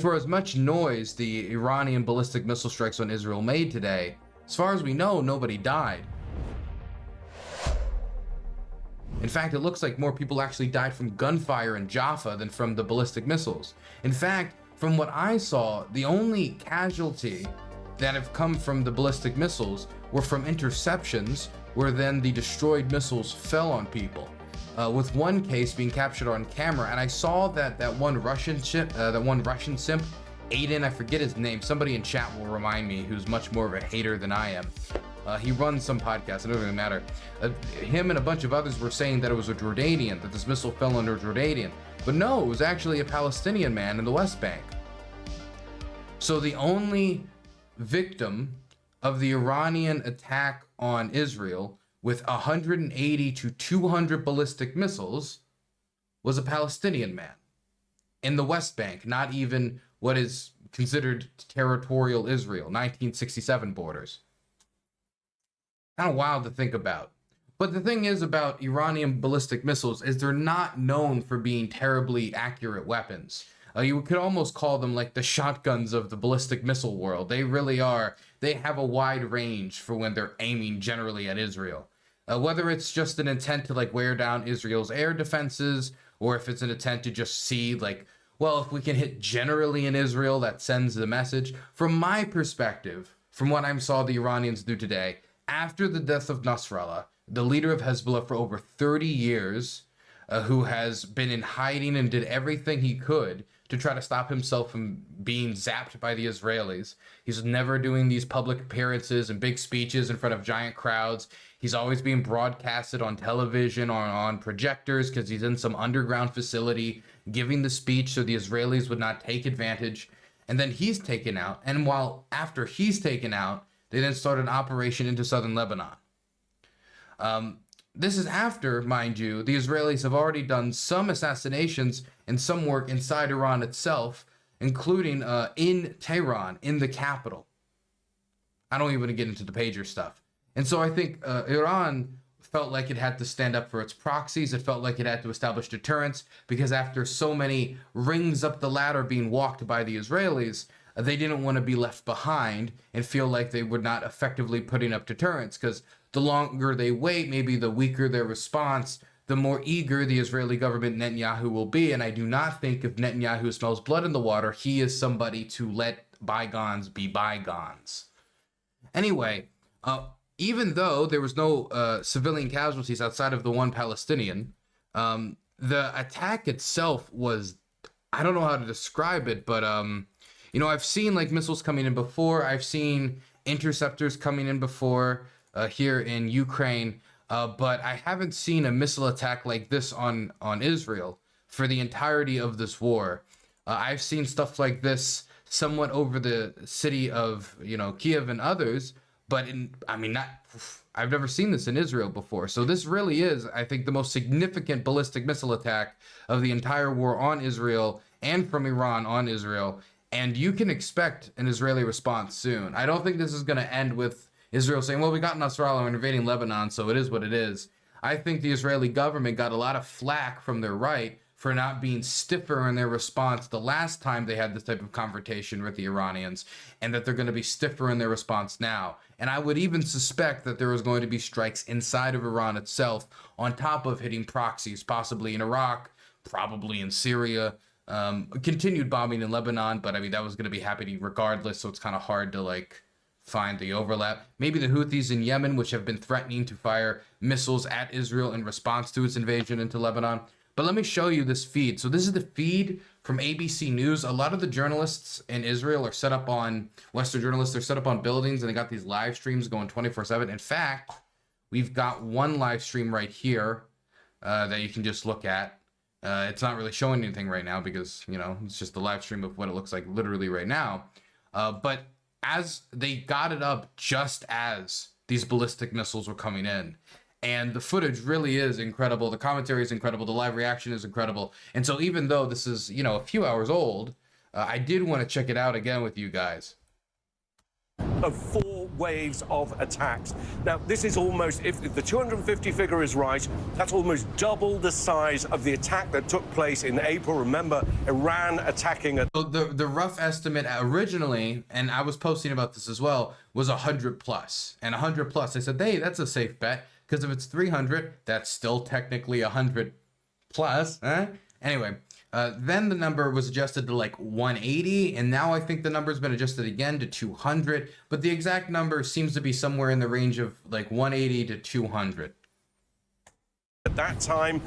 For as much noise the Iranian ballistic missile strikes on Israel made today, as far as we know, nobody died. In fact, it looks like more people actually died from gunfire in Jaffa than from the ballistic missiles. In fact, from what I saw, the only casualty that have come from the ballistic missiles were from interceptions, where then the destroyed missiles fell on people. With one case being captured on camera, and I saw that one Russian simp, Aiden, I forget his name. Somebody in chat will remind me, who's much more of a hater than I am. He runs some podcasts, it doesn't really matter. Him and a bunch of others were saying that it was a Jordanian, that this missile fell under a Jordanian. But no, it was actually a Palestinian man in the West Bank. So the only victim of the Iranian attack on Israel with 180 to 200 ballistic missiles was a Palestinian man in the West Bank, not even what is considered territorial Israel, 1967 borders. Kind of wild to think about. But the thing is about Iranian ballistic missiles is they're not known for being terribly accurate weapons. You could almost call them like the shotguns of the ballistic missile world. They really are. They have a wide range for when they're aiming generally at Israel. Whether it's just an intent to like wear down Israel's air defenses, or if it's an intent to just see like, well, if we can hit generally in Israel, that sends the message. From my perspective, from what I saw the Iranians do today, after the death of Nasrallah, the leader of Hezbollah for over 30 years, who has been in hiding and did everything he could to try to stop himself from being zapped by the Israelis. He's never doing these public appearances and big speeches in front of giant crowds. He's always being broadcasted on television or on projectors because he's in some underground facility giving the speech so the Israelis would not take advantage. And then he's taken out. And after he's taken out, they then start an operation into southern Lebanon. This is after, mind you, the Israelis have already done some assassinations and some work inside Iran itself, including in Tehran, in the capital. I don't even want to get into the pager stuff. And so I think Iran felt like it had to stand up for its proxies. It felt like it had to establish deterrence because after so many rings up the ladder being walked by the Israelis, they didn't want to be left behind and feel like they were not effectively putting up deterrence, because the longer they wait, maybe the weaker their response, the more eager the Israeli government, Netanyahu, will be. And I do not think if Netanyahu smells blood in the water, he is somebody to let bygones be bygones. Anyway, even though there was no civilian casualties outside of the one Palestinian, the attack itself was, I don't know how to describe it, but I've seen like missiles coming in before. I've seen interceptors coming in before here in Ukraine, but I haven't seen a missile attack like this on Israel for the entirety of this war. I've seen stuff like this somewhat over the city of Kiev and others, but I've never seen this in Israel before. So this really is, I think, the most significant ballistic missile attack of the entire war on Israel and from Iran on Israel. And you can expect an Israeli response soon. I don't think this is going to end with Israel saying, well, we got Nasrallah, we're invading Lebanon, so it is what it is. I think the Israeli government got a lot of flack from their right for not being stiffer in their response the last time they had this type of confrontation with the Iranians, and that they're going to be stiffer in their response now. And I would even suspect that there is going to be strikes inside of Iran itself, on top of hitting proxies, possibly in Iraq, probably in Syria, continued bombing in Lebanon, but that was going to be happening regardless, so it's kind of hard to find the overlap. Maybe the Houthis in Yemen, which have been threatening to fire missiles at Israel in response to its invasion into Lebanon. But let me show you this feed. So this is the feed from ABC News. A lot of the journalists in Israel are set up on, Western journalists, they're set up on buildings, and they got these live streams going 24/7. In fact, we've got one live stream right here that you can just look at. It's not really showing anything right now because, it's just the live stream of what it looks like literally right now. But as they got it up just as these ballistic missiles were coming in, and the footage really is incredible. The commentary is incredible. The live reaction is incredible. And so even though this is, a few hours old, I did want to check it out again with you guys. Of 4 waves of attacks. Now, this is almost, if the 250 figure is right, that's almost double the size of the attack that took place in April. Remember, Iran attacking a... So the rough estimate originally, and I was posting about this as well, was 100 plus. And 100 plus, I said, hey, that's a safe bet, because if it's 300, that's still technically 100 plus. Anyway, then the number was adjusted to like 180, and now I think the number's been adjusted again to 200, but the exact number seems to be somewhere in the range of like 180 to 200. At that time,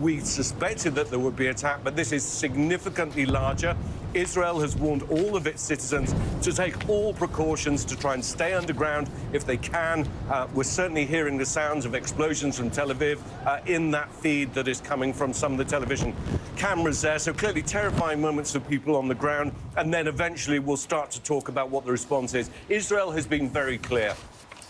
we suspected that there would be an attack, but this is significantly larger. Israel has warned all of its citizens to take all precautions to try and stay underground if they can. We're certainly hearing the sounds of explosions from Tel Aviv in that feed that is coming from some of the television cameras there. So clearly terrifying moments for people on the ground. And then eventually we'll start to talk about what the response is. Israel has been very clear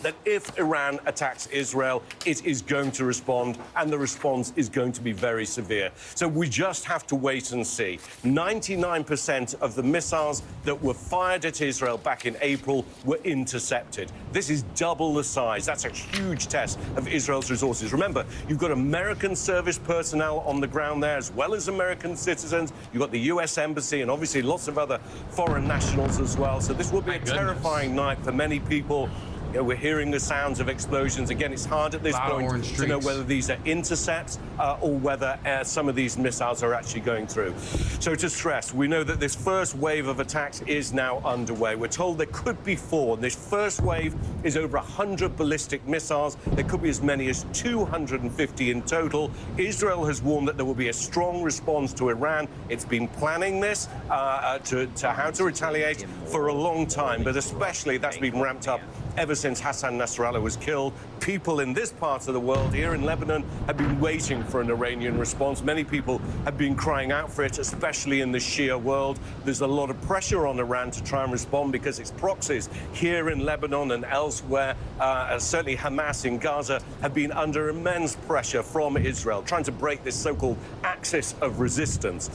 that if Iran attacks Israel, it is going to respond, and the response is going to be very severe. So we just have to wait and see. 99% of the missiles that were fired at Israel back in April were intercepted. This is double the size. That's a huge test of Israel's resources. Remember, you've got American service personnel on the ground there, as well as American citizens. You've got the U.S. Embassy and obviously lots of other foreign nationals as well. So this will be a terrifying night for many people. You know, we're hearing the sounds of explosions. Again, it's hard at this point to know whether these are intercepts or whether some of these missiles are actually going through. So to stress, we know that this first wave of attacks is now underway. We're told there could be 4. This first wave is over 100 ballistic missiles. There could be as many as 250 in total. Israel has warned that there will be a strong response to Iran. It's been planning this to how to retaliate for a long time, but especially that's been ramped up ever since Hassan Nasrallah was killed. People in this part of the world, here in Lebanon, have been waiting for an Iranian response. Many people have been crying out for it, especially in the Shia world. There's a lot of pressure on Iran to try and respond because its proxies here in Lebanon and elsewhere, certainly Hamas in Gaza, have been under immense pressure from Israel, trying to break this so-called axis of resistance.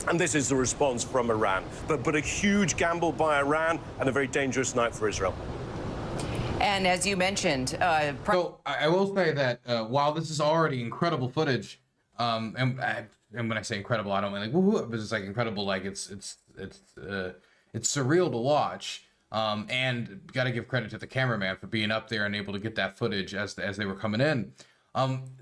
And this is the response from Iran. But a huge gamble by Iran and a very dangerous night for Israel. And as you mentioned, so I will say that while this is already incredible footage, and when I say incredible, I don't mean like woohoo, but it's like incredible, like it's surreal to watch. And got to give credit to the cameraman for being up there and able to get that footage as they were coming in.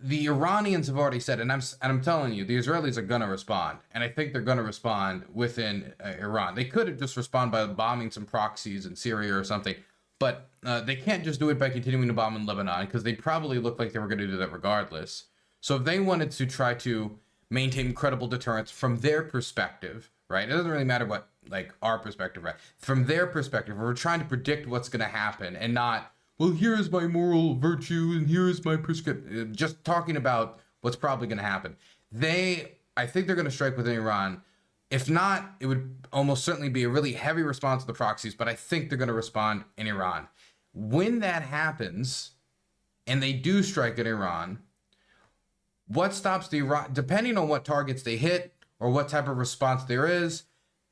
The Iranians have already said, and I'm telling you, the Israelis are gonna respond, and I think they're gonna respond within Iran. They could have just responded by bombing some proxies in Syria or something. But they can't just do it by continuing to bomb in Lebanon, because they probably look like they were going to do that regardless. So if they wanted to try to maintain credible deterrence from their perspective, right? It doesn't really matter what, like, our perspective, right? From their perspective, we're trying to predict what's going to happen and not, well, here's my moral virtue and here's my prescription. Just talking about what's probably going to happen. I think they're going to strike within Iran. If not, it would almost certainly be a really heavy response to the proxies, but I think they're going to respond in Iran. When that happens, and they do strike at Iran, what stops the Iran, depending on what targets they hit or what type of response there is,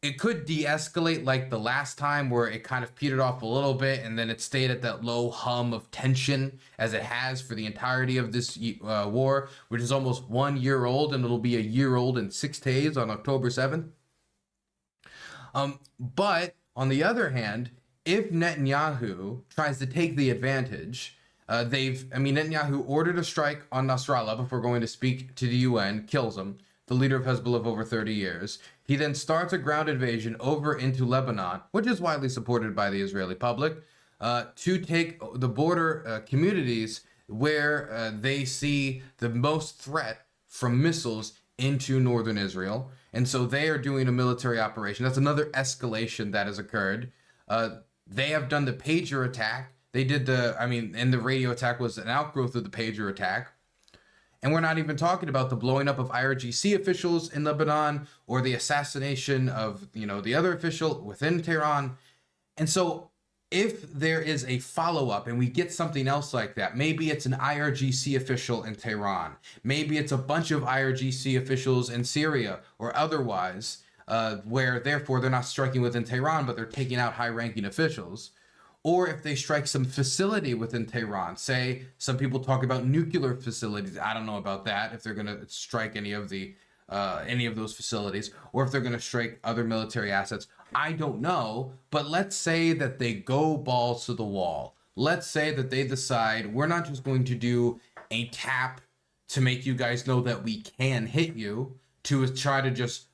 it could de-escalate like the last time where it kind of petered off a little bit and then it stayed at that low hum of tension as it has for the entirety of this war, which is almost 1 year old, and it'll be a year old in 6 days on October 7th. But on the other hand, if Netanyahu tries to take the advantage, Netanyahu ordered a strike on Nasrallah before going to speak to the UN, kills him, the leader of Hezbollah of over 30 years. He then starts a ground invasion over into Lebanon, which is widely supported by the Israeli public, to take the border communities where they see the most threat from missiles into northern Israel. And so they are doing a military operation. That's another escalation that has occurred. They have done the pager attack. They did and the radio attack was an outgrowth of the pager attack. And we're not even talking about the blowing up of IRGC officials in Lebanon or the assassination of, the other official within Tehran. And so if there is a follow-up and we get something else like that, maybe it's an IRGC official in Tehran, maybe it's a bunch of IRGC officials in Syria or otherwise, where therefore they're not striking within Tehran, but they're taking out high-ranking officials. or if they strike some facility within Tehran. Say, some people talk about nuclear facilities. I don't know about that, if they're going to strike any of those facilities, or if they're going to strike other military assets. I don't know, but let's say that they go balls to the wall. Let's say that they decide, we're not just going to do a tap to make you guys know that we can hit you, to try to just,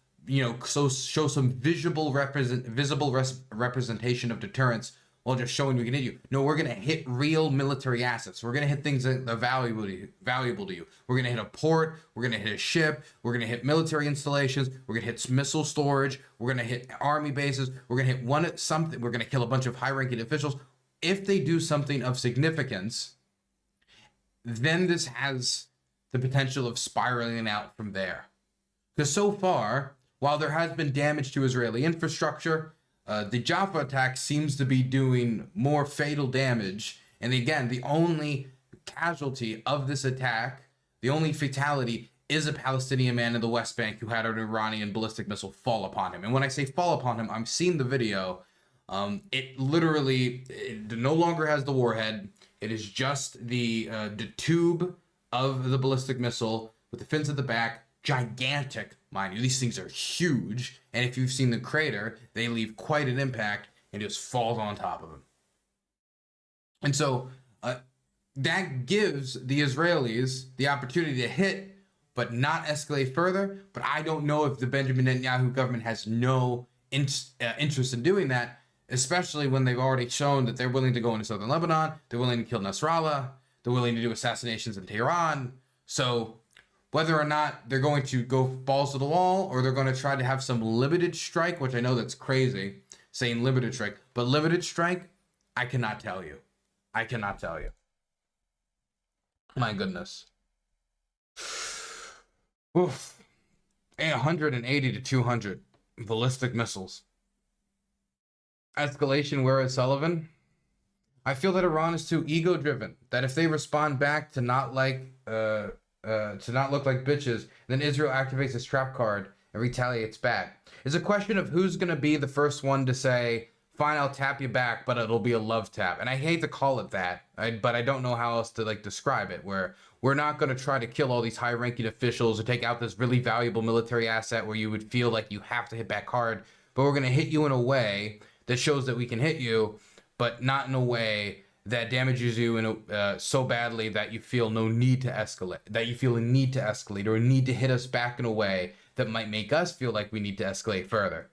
show some visible representation of deterrence while just showing we can hit you. No, we're going to hit real military assets. We're going to hit things that are valuable to you. We're going to hit a port. We're going to hit a ship. We're going to hit military installations. We're going to hit missile storage. We're going to hit army bases. We're going to hit something. We're going to kill a bunch of high-ranking officials. If they do something of significance, then this has the potential of spiraling out from there. Because so far, while there has been damage to Israeli infrastructure, the Jaffa attack seems to be doing more fatal damage. And again, the only casualty of this attack, the only fatality, is a Palestinian man in the West Bank who had an Iranian ballistic missile fall upon him. And when I say fall upon him, I'm seeing the video. It no longer has the warhead. It is just the tube of the ballistic missile with the fins at the back. Gigantic, mind you. These things are huge. And if you've seen the crater, they leave quite an impact and just falls on top of him. And so that gives the Israelis the opportunity to hit, but not escalate further. But I don't know if the Benjamin Netanyahu government has no interest in doing that, especially when they've already shown that they're willing to go into southern Lebanon, they're willing to kill Nasrallah, they're willing to do assassinations in Tehran. So whether or not they're going to go balls to the wall or they're going to try to have some limited strike, which I know that's crazy, saying limited strike, but limited strike, I cannot tell you. I cannot tell you. My goodness. Oof. 180 to 200 ballistic missiles. Escalation where is Sullivan? I feel that Iran is too ego-driven. That if they respond back to not look like bitches, then Israel activates its trap card and retaliates back. It's a question of who's going to be the first one to say, fine, I'll tap you back, but it'll be a love tap. And I hate to call it that, but I don't know how else to describe it, where we're not going to try to kill all these high-ranking officials or take out this really valuable military asset where you would feel like you have to hit back hard, but we're going to hit you in a way that shows that we can hit you, but not in a way that damages you so badly that you feel no need to escalate, that you feel a need to escalate or a need to hit us back in a way that might make us feel like we need to escalate further.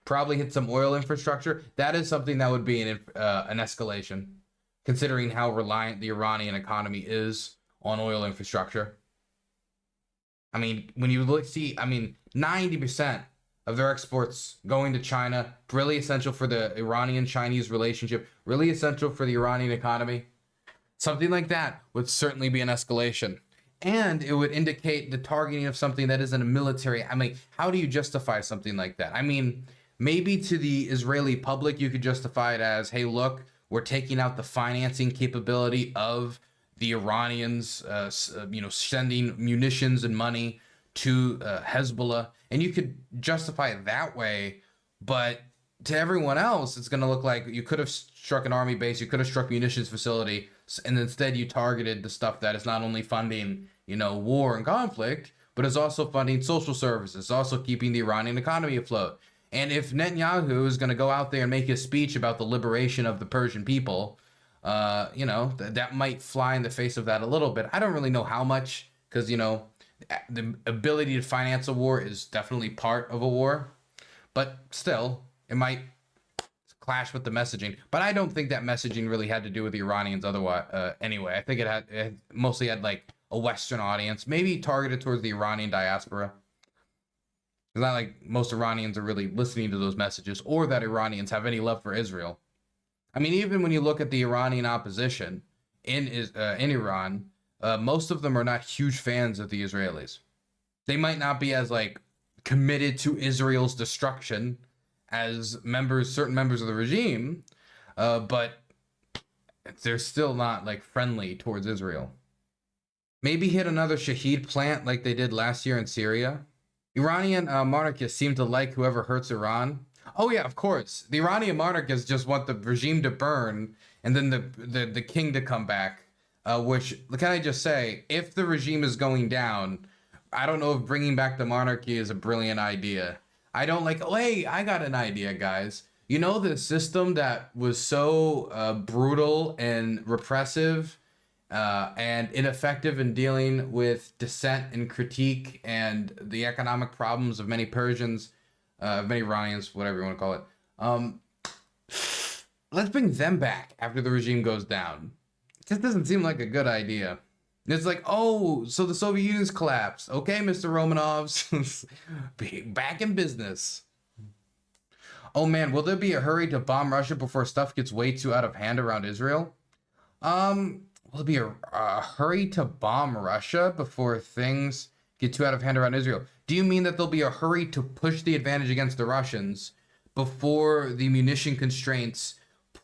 Probably hit some oil infrastructure. That is something that would be an escalation, considering how reliant the Iranian economy is on oil infrastructure. I mean, when you see 90% of their exports going to China, really essential for the Iranian-Chinese relationship, really essential for the Iranian economy. Something like that would certainly be an escalation. And it would indicate the targeting of something that isn't a military. How do you justify something like that? Maybe to the Israeli public, you could justify it as, hey, look, we're taking out the financing capability of the Iranians, sending munitions and money to Hezbollah. And you could justify it that way, but to everyone else, it's going to look like you could have struck an army base, you could have struck munitions facility, and instead you targeted the stuff that is not only funding, war and conflict, but is also funding social services, also keeping the Iranian economy afloat. And if Netanyahu is going to go out there and make a speech about the liberation of the Persian people, that might fly in the face of that a little bit. I don't really know how much, because, the ability to finance a war is definitely part of a war, but still, it might clash with the messaging. But I don't think that messaging really had to do with the Iranians otherwise. Anyway, I think it mostly had a Western audience, maybe targeted towards the Iranian diaspora. It's not like most Iranians are really listening to those messages, or that Iranians have any love for Israel. Even when you look at the Iranian opposition in Iran, most of them are not huge fans of the Israelis. They might not be as committed to Israel's destruction as certain members of the regime, but they're still not friendly towards Israel. Maybe hit another Shaheed plant like they did last year in Syria. Iranian monarchists seem to like whoever hurts Iran. Oh yeah, of course. The Iranian monarchists just want the regime to burn and then the king to come back. Which, can I just say, if the regime is going down, I don't know if bringing back the monarchy is a brilliant idea. I don't like, oh, hey, I got an idea, guys. You know, the system that was so brutal and repressive and ineffective in dealing with dissent and critique and the economic problems of many Persians, many Iranians, whatever you want to call it. Let's bring them back after the regime goes down. It just doesn't seem like a good idea. It's like, oh, so the Soviet Union's collapsed. Okay, Mr. Romanovs, back in business. Oh man, will there be a hurry to bomb Russia before stuff gets way too out of hand around Israel? Will there be a hurry to bomb Russia before things get too out of hand around Israel? Do you mean that there'll be a hurry to push the advantage against the Russians before the munition constraints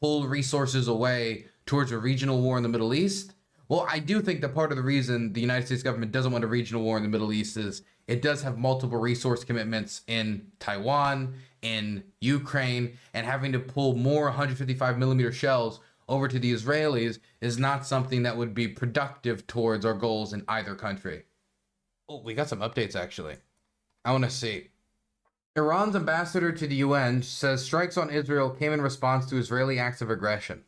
pull resources away towards a regional war in the Middle East? Well, I do think that part of the reason the United States government doesn't want a regional war in the Middle East is it does have multiple resource commitments in Taiwan, in Ukraine, and having to pull more 155 millimeter shells over to the Israelis is not something that would be productive towards our goals in either country. Oh, we got some updates actually. I want to see. Iran's ambassador to the UN says strikes on Israel came in response to Israeli acts of aggression.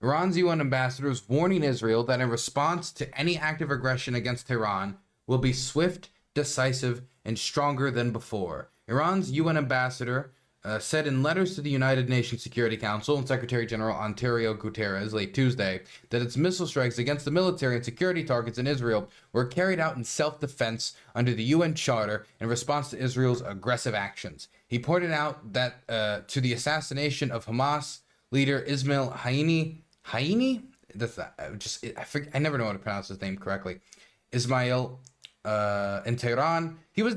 Iran's UN ambassador is warning Israel that in response to any act of aggression against Tehran will be swift, decisive, and stronger than before. Iran's UN ambassador said in letters to the United Nations Security Council and Secretary General Antonio Guterres late Tuesday that its missile strikes against the military and security targets in Israel were carried out in self-defense under the UN Charter in response to Israel's aggressive actions. He pointed out that to the assassination of Hamas leader Ismail Haniyeh, that's I never know how to pronounce his name correctly. Ismail in Tehran. He's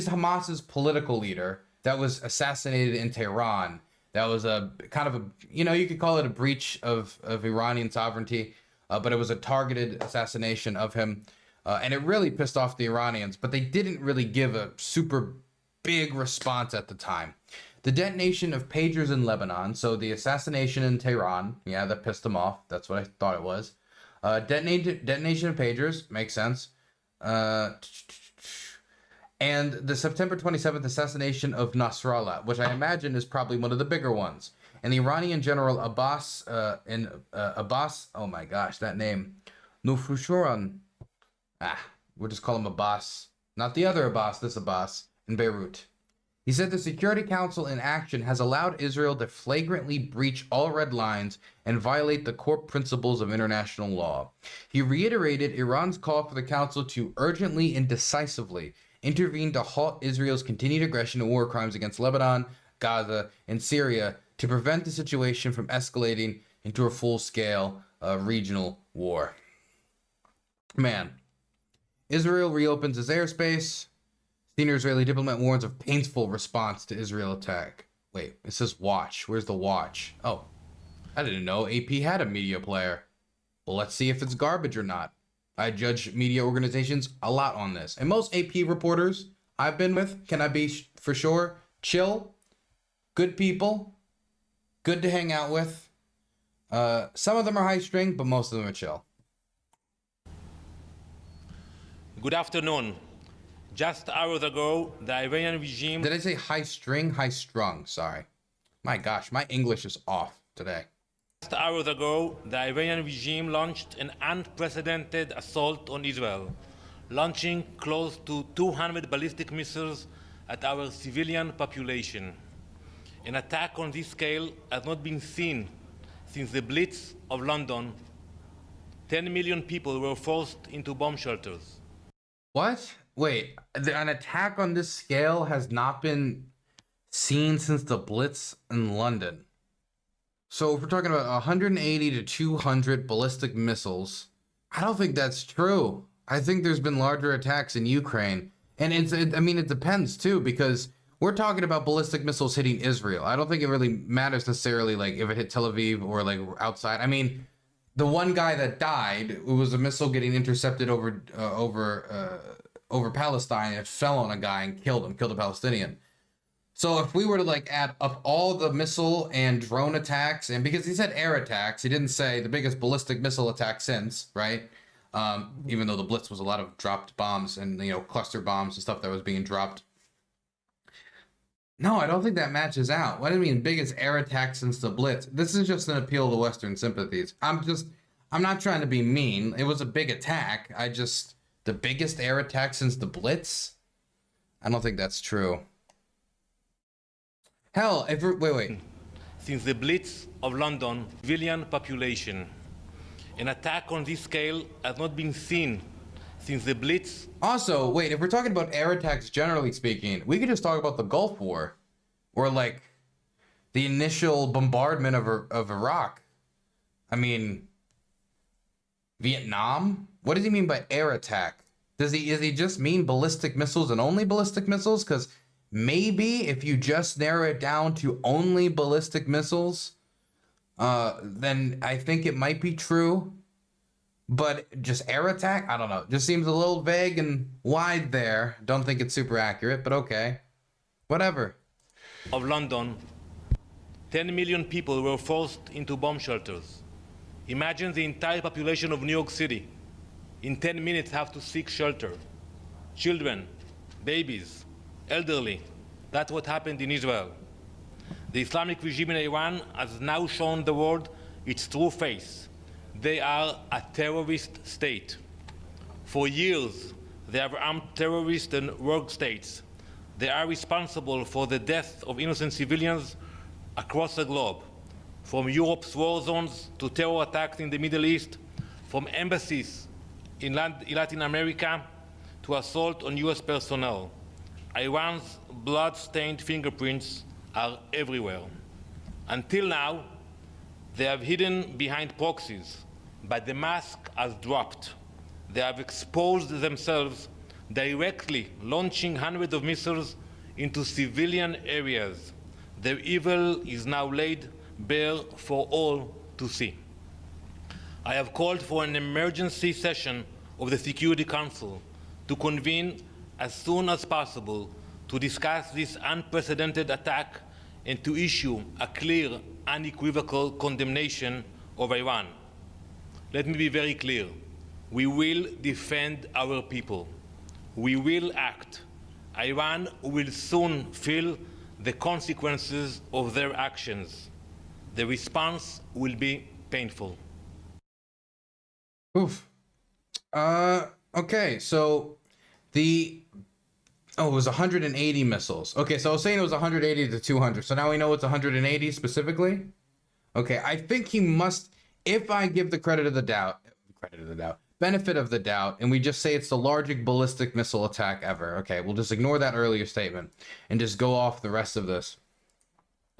Hamas's political leader that was assassinated in Tehran. That was a kind of a, you could call it a breach of Iranian sovereignty, but it was a targeted assassination of him. And it really pissed off the Iranians, but they didn't really give a super big response at the time. The detonation of pagers in Lebanon, so the assassination in Tehran, yeah, that pissed them off. That's what I thought it was. Detonation of pagers, makes sense. And the September 27th assassination of Nasrallah, which I imagine is probably one of the bigger ones. And the Iranian general Abbas, oh my gosh, that name, Nufushuran, we'll just call him Abbas. Not the other Abbas, this Abbas, in Beirut. He said the Security Council in action has allowed Israel to flagrantly breach all red lines and violate the core principles of international law. He reiterated Iran's call for the Council to urgently and decisively intervene to halt Israel's continued aggression and war crimes against Lebanon, Gaza, and Syria to prevent the situation from escalating into a full-scale regional war. Man, Israel reopens its airspace. Senior Israeli diplomat warns of painful response to Israel attack. Wait, it says watch. Where's the watch? Oh, I didn't know AP had a media player. Well, let's see if it's garbage or not. I judge media organizations a lot on this. And most AP reporters I've been with, can I be for sure, chill, good people, good to hang out with. Some of them are high string, but most of them are chill. Good afternoon. Just hours ago, the Iranian regime... Did I say high string? High strung, sorry. My gosh, my English is off today. Just hours ago, the Iranian regime launched an unprecedented assault on Israel, launching close to 200 ballistic missiles at our civilian population. An attack on this scale has not been seen since the Blitz of London. 10 million people were forced into bomb shelters. What? Wait, an attack on this scale has not been seen since the Blitz in London. So if we're talking about 180 to 200 ballistic missiles, I don't think that's true. I think there's been larger attacks in Ukraine. And it depends too, because we're talking about ballistic missiles hitting Israel. I don't think it really matters necessarily like if it hit Tel Aviv or like outside. I mean, the one guy that died, it was a missile getting intercepted over Palestine. It fell on a guy and killed a Palestinian. So if we were to like add up all the missile and drone attacks, and because he said air attacks, he didn't say the biggest ballistic missile attack since, right? Even though the Blitz was a lot of dropped bombs and, you know, cluster bombs and stuff that was being dropped. No, I don't think that matches out. What do you mean biggest air attack since the Blitz? This is just an appeal to Western sympathies. I'm not trying to be mean. It was a big attack. The biggest air attack since the Blitz? I don't think that's true. Hell, wait. Since the Blitz of London, civilian population. An attack on this scale has not been seen since the Blitz. Also, wait, if we're talking about air attacks generally speaking, we could just talk about the Gulf War. Or like the initial bombardment of Iraq. I mean, Vietnam? What does he mean by air attack? Is he just mean ballistic missiles and only ballistic missiles? Because maybe if you just narrow it down to only ballistic missiles, then I think it might be true. But just air attack? I don't know. Just seems a little vague and wide there. Don't think it's super accurate, but okay. Whatever. Of London, 10 million people were forced into bomb shelters. Imagine the entire population of New York City in 10 minutes have to seek shelter. Children, babies, elderly. That's what happened in Israel. The Islamic regime in Iran has now shown the world its true face. They are a terrorist state. For years, they have armed terrorists and rogue states. They are responsible for the death of innocent civilians across the globe, from Europe's war zones to terror attacks in the Middle East, from embassies in Latin America to assault on US personnel. Iran's blood-stained fingerprints are everywhere. Until now, they have hidden behind proxies, but the mask has dropped. They have exposed themselves directly, launching hundreds of missiles into civilian areas. Their evil is now laid bare for all to see. I have called for an emergency session of the Security Council to convene as soon as possible to discuss this unprecedented attack and to issue a clear, unequivocal condemnation of Iran. Let me be very clear. We will defend our people. We will act. Iran will soon feel the consequences of their actions. The response will be painful. Oof. Okay, so it was 180 missiles. Okay, so I was saying it was 180 to 200. So now we know it's 180 specifically. Okay, I think he must, if I give the benefit of the doubt, and we just say it's the largest ballistic missile attack ever. Okay, we'll just ignore that earlier statement and just go off the rest of this.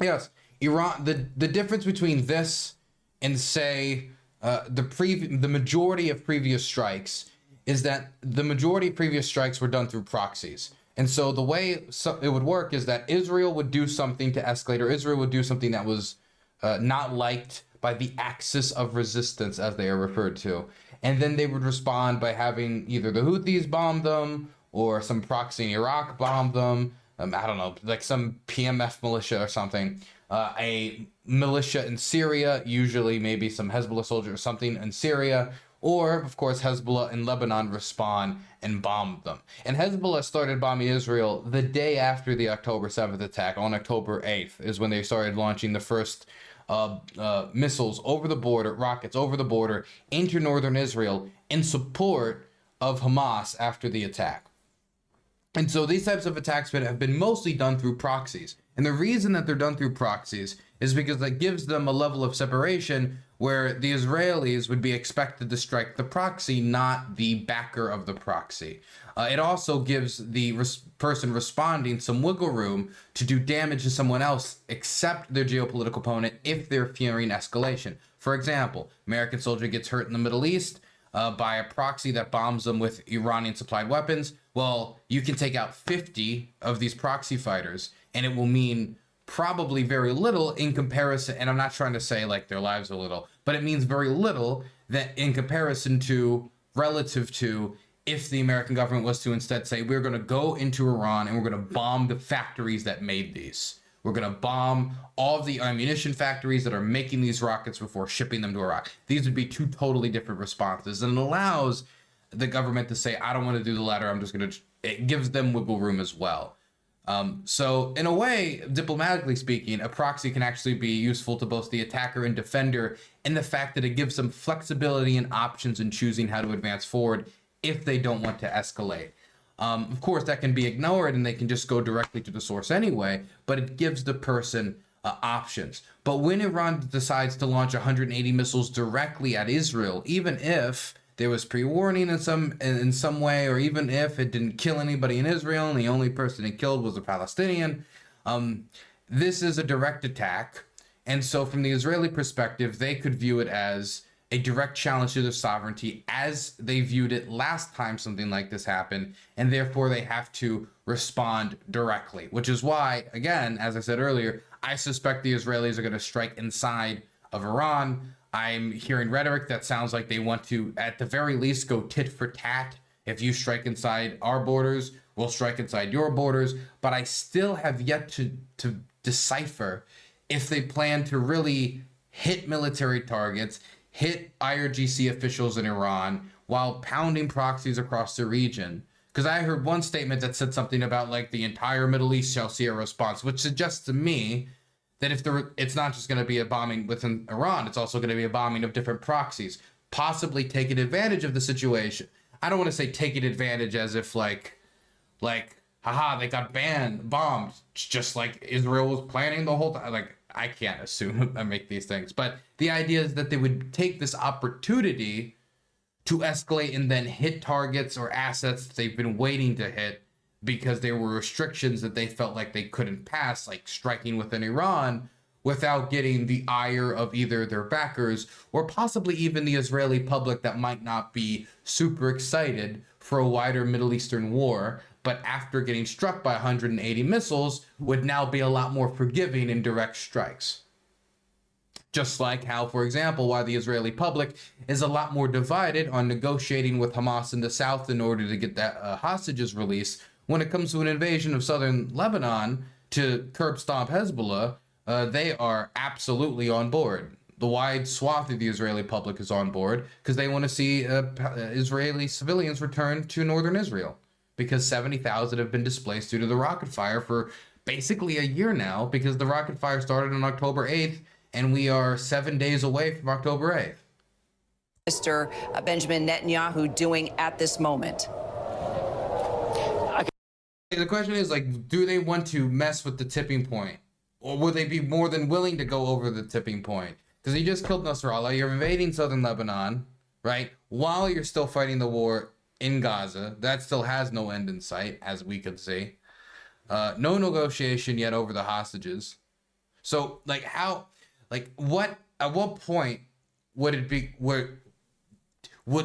Yes, Iran, the difference between this and say the majority of previous strikes is that the majority of previous strikes were done through proxies. And so the way it would work is that Israel would do something to escalate, or Israel would do something that was not liked by the axis of resistance, as they are referred to. And then they would respond by having either the Houthis bomb them or some proxy in Iraq bomb them. I don't know, like some PMF militia or something. A militia in Syria, usually maybe some Hezbollah soldier or something in Syria. Or, of course, Hezbollah in Lebanon respond and bomb them. And Hezbollah started bombing Israel the day after the October 7th attack. On October 8th is when they started launching the first missiles over the border, rockets over the border into northern Israel in support of Hamas after the attack. And so these types of attacks have been mostly done through proxies. And the reason that they're done through proxies is because that gives them a level of separation where the Israelis would be expected to strike the proxy, not the backer of the proxy. It also gives the person responding some wiggle room to do damage to someone else except their geopolitical opponent if they're fearing escalation. For example, American soldier gets hurt in the Middle East by a proxy that bombs them with Iranian-supplied weapons. Well, you can take out 50 of these proxy fighters, and it will mean probably very little in comparison, and I'm not trying to say like their lives are little, but it means very little that in comparison to, relative to, if the American government was to instead say, we're going to go into Iran and we're going to bomb the factories that made these. We're going to bomb all of the ammunition factories that are making these rockets before shipping them to Iraq. These would be two totally different responses. And it allows the government to say, I don't want to do the latter. I'm just going to, it gives them wiggle room as well. So in a way, diplomatically speaking, a proxy can actually be useful to both the attacker and defender in the fact that it gives them flexibility and options in choosing how to advance forward if they don't want to escalate. Of course, that can be ignored and they can just go directly to the source anyway, but it gives the person options. But when Iran decides to launch 180 missiles directly at Israel, even if there was pre-warning in some way, or even if it didn't kill anybody in Israel and the only person it killed was a Palestinian, this is a direct attack. And so from the Israeli perspective, they could view it as a direct challenge to their sovereignty as they viewed it last time something like this happened, and therefore they have to respond directly, which is why, again, as I said earlier, I suspect the Israelis are going to strike inside of Iran. I'm hearing rhetoric that sounds like they want to, at the very least, go tit for tat. If you strike inside our borders, we'll strike inside your borders. But I still have yet to decipher if they plan to really hit military targets, hit IRGC officials in Iran while pounding proxies across the region. Because I heard one statement that said something about like the entire Middle East shall see a response, which suggests to me that if it's not just going to be a bombing within Iran, it's also going to be a bombing of different proxies, possibly taking advantage of the situation. I don't want to say taking advantage as if like, haha, they got bombed, just like Israel was planning the whole time. Like, I can't assume I make these things, but the idea is that they would take this opportunity to escalate and then hit targets or assets that they've been waiting to hit because there were restrictions that they felt like they couldn't pass, like striking within Iran without getting the ire of either their backers or possibly even the Israeli public that might not be super excited for a wider Middle Eastern war, but after getting struck by 180 missiles would now be a lot more forgiving in direct strikes. Just like how, for example, why the Israeli public is a lot more divided on negotiating with Hamas in the south in order to get that hostages released. When it comes to an invasion of southern Lebanon to curb stomp Hezbollah, they are absolutely on board. The wide swath of the Israeli public is on board because they want to see Israeli civilians return to northern Israel, because 70,000 have been displaced due to the rocket fire for basically a year now, because the rocket fire started on October 8th and we are 7 days away from October 8th. Mr. Benjamin Netanyahu doing at this moment? The question is, like, do they want to mess with the tipping point? Or would they be more than willing to go over the tipping point? Because you just killed Nasrallah, you're invading southern Lebanon, right? While you're still fighting the war in Gaza, that still has no end in sight, as we could see. No negotiation yet over the hostages. So, like, how, like, what, at what point would it be, would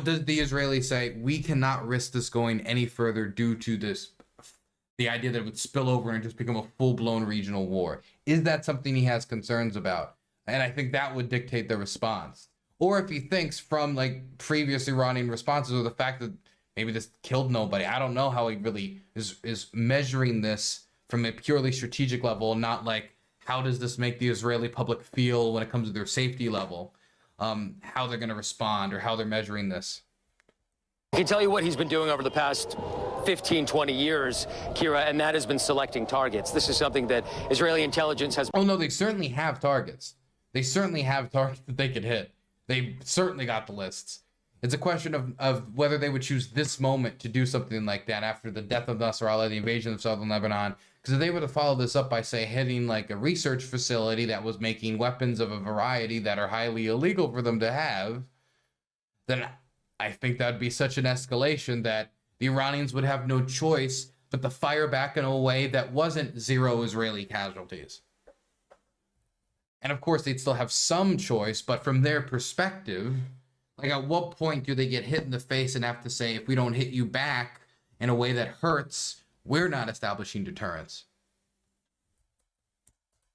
the Israelis say, we cannot risk this going any further due to this, the idea that it would spill over and just become a full-blown regional war? Is that something he has concerns about? And I think that would dictate the response. Or if he thinks from, like, previous Iranian responses or the fact that maybe this killed nobody, I don't know how he really is measuring this from a purely strategic level, not like, how does this make the Israeli public feel when it comes to their safety level, how they're going to respond or how they're measuring this. I can tell you what he's been doing over the past 15, 20 years, Kira, and that has been selecting targets. This is something that Israeli intelligence has... Oh, no, they certainly have targets. They certainly have targets that they could hit. They certainly got the lists. It's a question of whether they would choose this moment to do something like that after the death of Nasrallah, the invasion of southern Lebanon. Because if they were to follow this up by, say, hitting like a research facility that was making weapons of a variety that are highly illegal for them to have, then I think that would be such an escalation that the Iranians would have no choice but to fire back in a way that wasn't zero Israeli casualties. And of course, they'd still have some choice, but from their perspective, like, at what point do they get hit in the face and have to say, if we don't hit you back in a way that hurts, we're not establishing deterrence?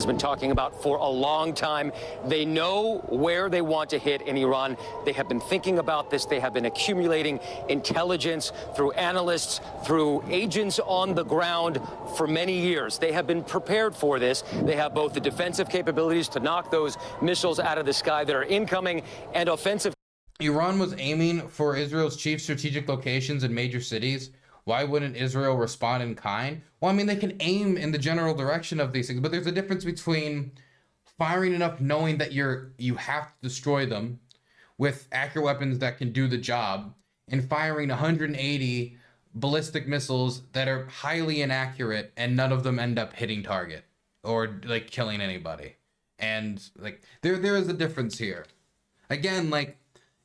has been talking about for a long time. They know where they want to hit in Iran. They have been thinking about this. They have been accumulating intelligence through analysts, through agents on the ground for many years. They have been prepared for this. They have both the defensive capabilities to knock those missiles out of the sky that are incoming and offensive. Iran was aiming for Israel's chief strategic locations in major cities. Why wouldn't Israel respond in kind? Well, I mean, they can aim in the general direction of these things, but there's a difference between firing enough knowing that you have to destroy them with accurate weapons that can do the job, and firing 180 ballistic missiles that are highly inaccurate and none of them end up hitting target or like killing anybody. And like there is a difference here. Again, like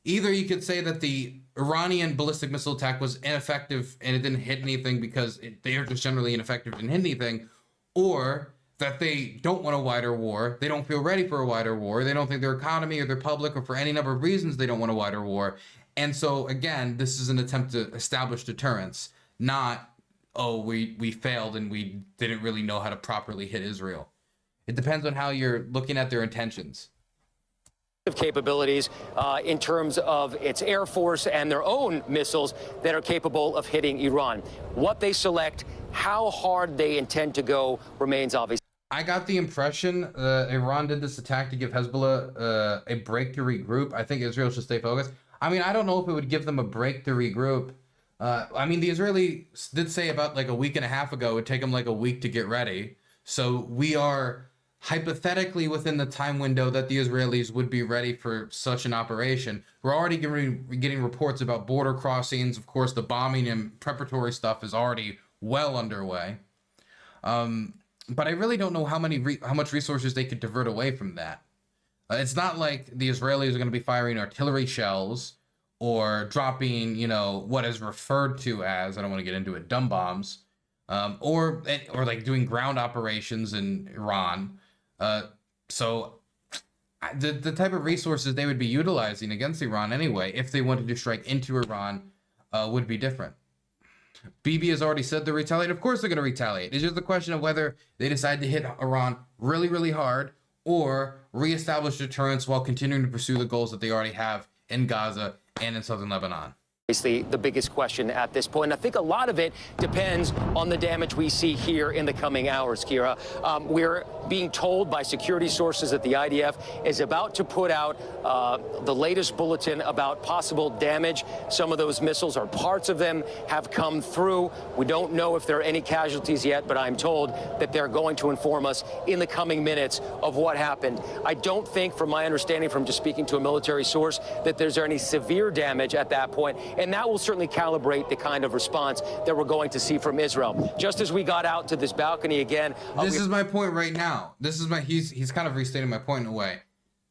either you could say that the Iranian ballistic missile attack was ineffective and it didn't hit anything because they are just generally ineffective and hit anything, or that they don't want a wider war. They don't feel ready for a wider war. They don't think their economy or their public, or for any number of reasons, they don't want a wider war. And so again, this is an attempt to establish deterrence, not, oh, we failed and we didn't really know how to properly hit Israel. It depends on how you're looking at their intentions. Capabilities in terms of its air force and their own missiles that are capable of hitting Iran. What they select, how hard they intend to go remains obvious. I got the impression Iran did this attack to give Hezbollah a break to regroup. I think Israel should stay focused. I mean, I don't know if it would give them a break to regroup. I mean, the Israelis did say about like a week and a half ago, it would take them like a week to get ready. So we are hypothetically within the time window that the Israelis would be ready for such an operation. We're already getting reports about border crossings. Of course, the bombing and preparatory stuff is already well underway. But I really don't know how much resources they could divert away from that. It's not like the Israelis are going to be firing artillery shells or dropping, you know, what is referred to as, I don't want to get into it, dumb bombs, or like doing ground operations in Iran. So the type of resources they would be utilizing against Iran anyway, if they wanted to strike into Iran, would be different. Bibi has already said they'll retaliate. Of course they're going to retaliate. It's just a question of whether they decide to hit Iran really, really hard or reestablish deterrence while continuing to pursue the goals that they already have in Gaza and in southern Lebanon. The biggest question at this point. I think a lot of it depends on the damage we see here in the coming hours, Kira. We're being told by security sources that the IDF is about to put out the latest bulletin about possible damage. Some of those missiles, or parts of them, have come through. We don't know if there are any casualties yet, but I'm told that they're going to inform us in the coming minutes of what happened. I don't think, from my understanding from just speaking to a military source, that there's any severe damage at that point. And that will certainly calibrate the kind of response that we're going to see from Israel. Just as we got out to this balcony again. This is my point right now. He's kind of restating my point in a way.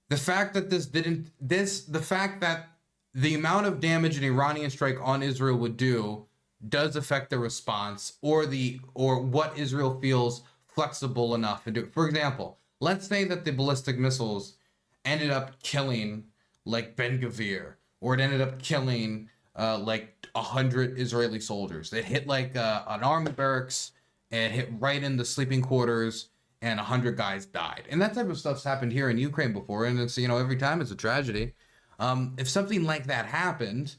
The fact that the fact that the amount of damage an Iranian strike on Israel would do does affect the response or what Israel feels flexible enough to do. For example, let's say that the ballistic missiles ended up killing like Ben Gvir, or it ended up killing like 100 Israeli soldiers. It hit like an army barracks and hit right in the sleeping quarters, and 100 guys died. And that type of stuff's happened here in Ukraine before, and it's, you know, every time it's a tragedy. If something like that happened,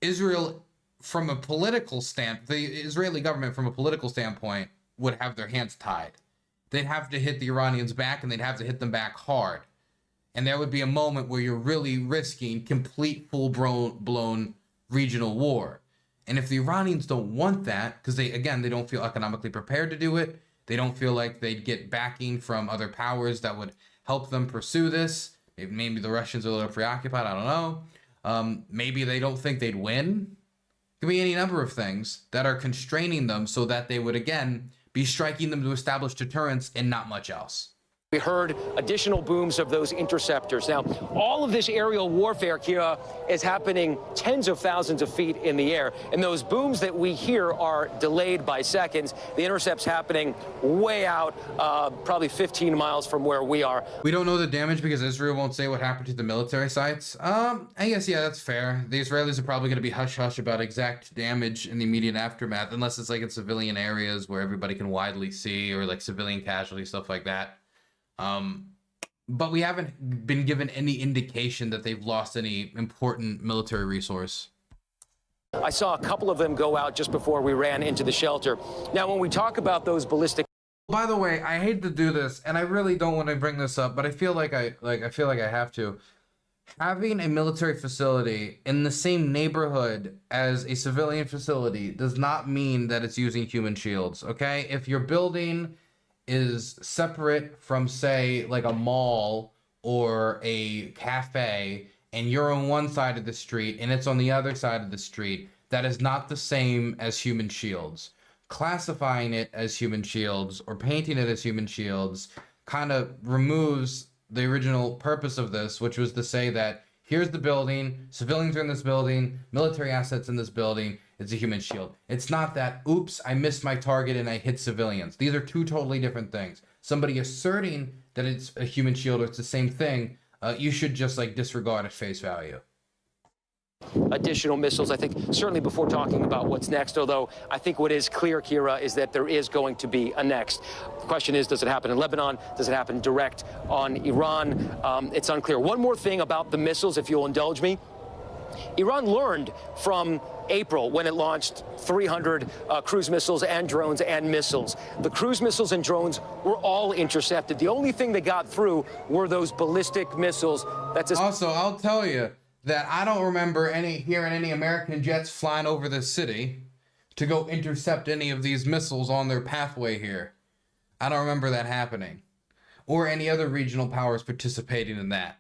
Israel, from a political the Israeli government from a political standpoint would have their hands tied. They'd have to hit the Iranians back, and they'd have to hit them back hard. And there would be a moment where you're really risking complete full-blown regional war. And if the Iranians don't want that, because they don't feel economically prepared to do it, they don't feel like they'd get backing from other powers that would help them pursue this. Maybe the Russians are a little preoccupied, I don't know. Maybe they don't think they'd win. It could be any number of things that are constraining them so that they would, again, be striking them to establish deterrence and not much else. We heard additional booms of those interceptors. Now, all of this aerial warfare, Kira, is happening tens of thousands of feet in the air. And those booms that we hear are delayed by seconds. The intercept's happening way out, probably 15 miles from where we are. We don't know the damage because Israel won't say what happened to the military sites. I guess, yeah, that's fair. The Israelis are probably going to be hush-hush about exact damage in the immediate aftermath, unless it's like in civilian areas where everybody can widely see, or like civilian casualties, stuff like that. But we haven't been given any indication that they've lost any important military resource. I saw a couple of them go out just before we ran into the shelter. Now, when we talk about those ballistic... By the way, I hate to do this, and I really don't want to bring this up, but I feel like I have to. Having a military facility in the same neighborhood as a civilian facility does not mean that it's using human shields, okay? If your building is separate from, say, like a mall or a cafe, and you're on one side of the street and it's on the other side of the street, that is not the same as human shields. Classifying it as human shields or painting it as human shields kind of removes the original purpose of this, which was to say that here's the building, civilians are in this building, military assets in this building, it's a human shield. It's not that, oops, I missed my target and I hit civilians. These are two totally different things. Somebody asserting that it's a human shield or it's the same thing, you should just like disregard at face value. Additional missiles, I think, certainly before talking about what's next, although I think what is clear, Kira, is that there is going to be a next. The question is, does it happen in Lebanon? Does it happen direct on Iran? It's unclear. One more thing about the missiles, if you'll indulge me. Iran learned from April when it launched 300 cruise missiles and drones and missiles. The cruise missiles and drones were all intercepted. The only thing that got through were those ballistic missiles. Also, I'll tell you that I don't remember hearing any American jets flying over the city to go intercept any of these missiles on their pathway here. I don't remember that happening. Or any other regional powers participating in that.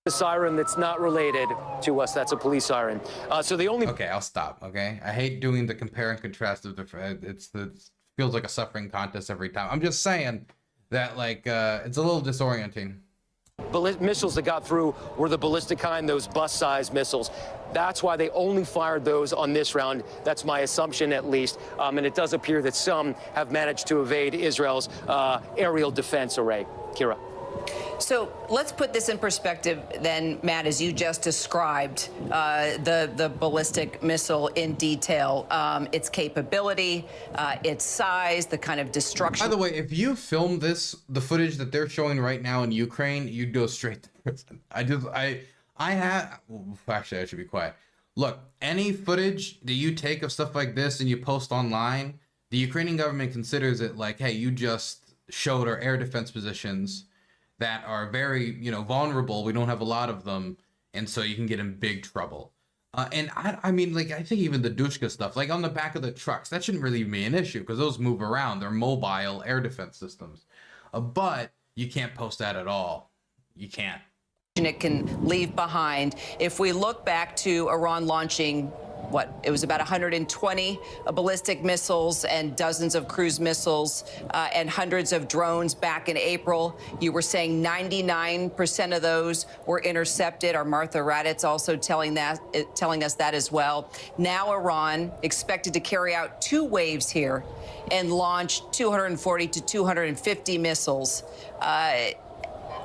A siren that's not related to us. That's a police siren. So the only... Okay, I'll stop, okay? I hate doing the compare and contrast of the... It feels like a suffering contest every time. I'm just saying that, like, it's a little disorienting. Missiles that got through were the ballistic kind, those bus-sized missiles. That's why they only fired those on this round. That's my assumption, at least. And it does appear that some have managed to evade Israel's aerial defense array. Kira. So let's put this in perspective then, Matt, as you just described the ballistic missile in detail, its capability, its size, the kind of destruction. By the way, if you film the footage that they're showing right now in Ukraine, you'd go straight to prison. Actually, I should be quiet. Look, any footage that you take of stuff like this and you post online, the Ukrainian government considers it like, hey, you just showed our air defense positions that are very, vulnerable. We don't have a lot of them, and so you can get in big trouble. And I mean, like, I think even the Dushka stuff, like on the back of the trucks, that shouldn't really be an issue because those move around. They're mobile air defense systems. But you can't post that at all. You can't. It can leave behind. If we look back to Iran launching, it was about 120 ballistic missiles and dozens of cruise missiles and hundreds of drones back in April. You were saying 99% of those were intercepted. Our Martha Raddatz also telling us that as well. Now Iran expected to carry out 2 waves here and launch 240 to 250 missiles,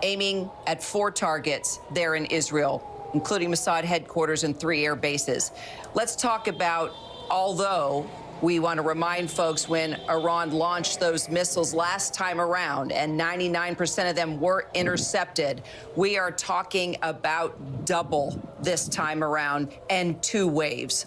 aiming at 4 targets there in Israel, including Mossad headquarters and 3 air bases. Let's talk about, although we want to remind folks when Iran launched those missiles last time around and 99% of them were intercepted, we are talking about double this time around and 2 waves.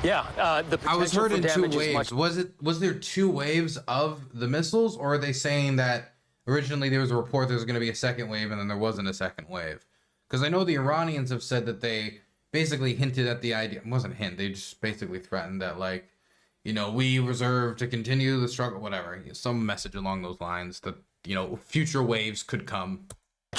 Yeah, I was heard in 2 waves. Was there 2 waves of the missiles, or are they saying that originally there was a report there was going to be a second wave and then there wasn't a second wave? Because I know the Iranians have said that they basically hinted at the idea. It wasn't a hint. They just basically threatened that, like, we reserve to continue the struggle, whatever. Some message along those lines that, future waves could come.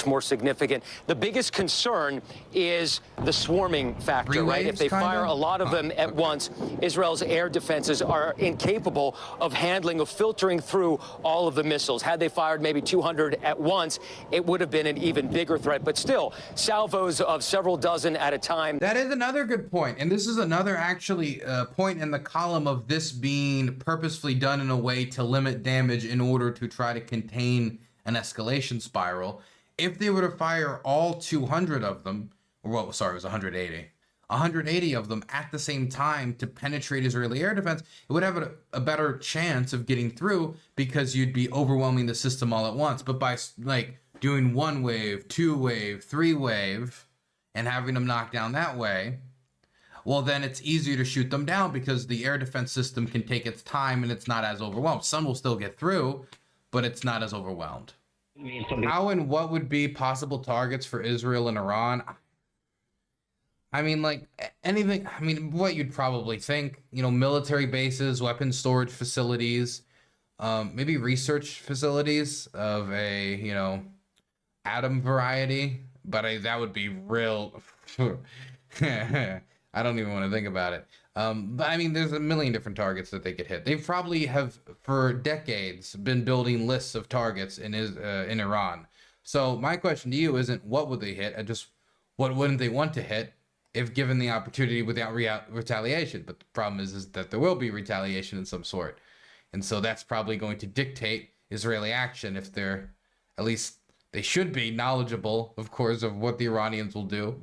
More significant. The biggest concern is the swarming factor, right? If they fire a lot of them at once, Israel's air defenses are incapable of handling, of filtering through all of the missiles. Had they fired maybe 200 at once, it would have been an even bigger threat. But still, salvos of several dozen at a time. That is another good point. And this is another actually point in the column of this being purposefully done in a way to limit damage in order to try to contain an escalation spiral. If they were to fire all 200 of them, or it was 180, 180 of them at the same time to penetrate Israeli air defense, it would have a better chance of getting through because you'd be overwhelming the system all at once. But by like doing 1 wave, 2 wave, 3 wave, and having them knocked down that way, well, then it's easier to shoot them down because the air defense system can take its time and it's not as overwhelmed. Some will still get through, but it's not as overwhelmed. How and what would be possible targets for Israel and Iran? I mean, like anything, I mean, what you'd probably think, you know, military bases, weapon storage facilities, maybe research facilities of a, you know, atom variety, but that would be real. I don't even want to think about it. But I mean, there's a million different targets that they could hit. They probably have for decades been building lists of targets in Iran. So my question to you isn't what would they hit, and just what wouldn't they want to hit if given the opportunity without retaliation. But the problem is that there will be retaliation in some sort. And so that's probably going to dictate Israeli action if they're, at least they should be knowledgeable, of course, of what the Iranians will do.